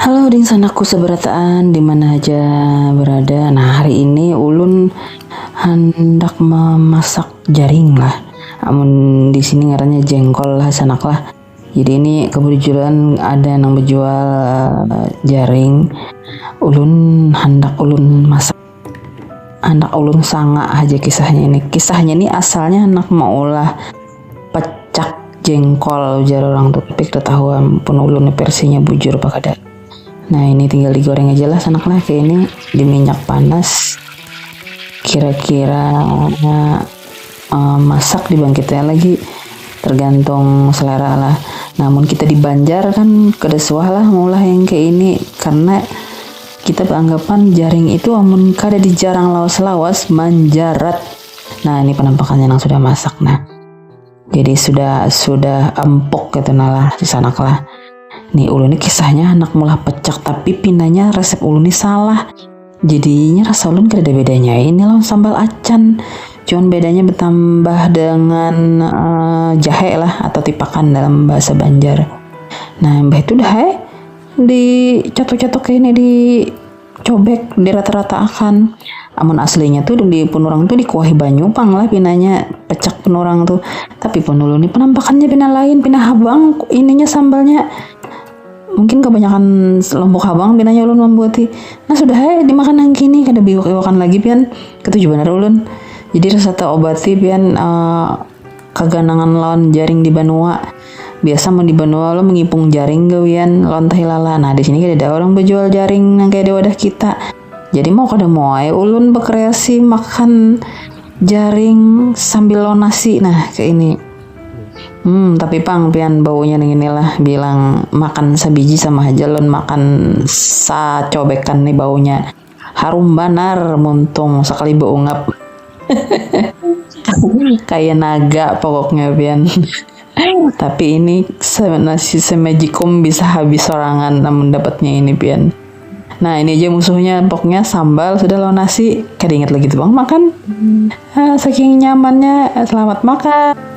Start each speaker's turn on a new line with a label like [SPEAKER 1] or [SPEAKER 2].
[SPEAKER 1] Halo ding sanakku seberataan di mana aja berada. Nah, hari ini ulun hendak memasak jaring lah. Amun di sini ngarannya jengkol lah sanak lah. Jadi ini kebetulan ada yang berjual jaring. Ulun hendak ulun masak. Hendak ulun sanga aja kisahnya ini. Kisahnya ini asalnya hendak mau olah pecak jengkol ujar orang tuh. Tapi ketahuan pun ulun versinya bujur pak ada. Nah ini tinggal digoreng aja lah sanak lah kayak ini di minyak panas. Kira-kira masak dibangkitnya lagi tergantung selera lah. Namun kita di Banjar kan kedesuah lah mulah yang kayak ini karena kita beranggapan jaring itu amun kada di jarang lawas-lawas manjarat. Nah ini penampakannya yang sudah masak. Nah jadi sudah empuk gitu nalah di sanak lah. Nih ulun ini kisahnya anak mulah pecak tapi pindahnya resep ulun ini salah. Jadinya rasa ulun kada ada bedanya. Ini loh sambal acan. Cuman bedanya bertambah dengan jahe lah atau tipakan dalam bahasa Banjar. Nah mbah itu dah dicotok-cotok kayak ini dicobek dirata-rata akan. Amun aslinya tuh di penurang tuh dikuahi banyu pang lah pinanya pecak penurang tuh. Tapi penulun ini penampakannya pinah lain pinah habang ininya sambalnya. Mungkin kebanyakan lombok habang pinanya ulun membuati. Nah sudah dimakan yang kini kada biwak-iwakan lagi pian ketujuh benar ulun. Jadi rasa tak obati pian kaganangan lawan jaring di Banua. Biasa mau di Banua lo mengipung jaring gawian lawan tahilala. Nah di sini kada ada orang berjual jaring yang kayak di wadah kita. Jadi mau kada mau ulun berkreasi makan jaring sambil lawan nasi. Nah kayak ini. Tapi pang pian baunya inilah bilang makan sabiji sama aja lon makan sacobekan nih baunya. Harum banar muntung sekali bau ngap. Kayak naga pokoknya pian. Tapi ini nasi semejikum bisa habis sorangan namun dapatnya ini pian. Nah ini aja musuhnya pokoknya sambal sudah lawan nasi. Kada ingat lagi tuh bang makan. Saking nyamannya selamat makan.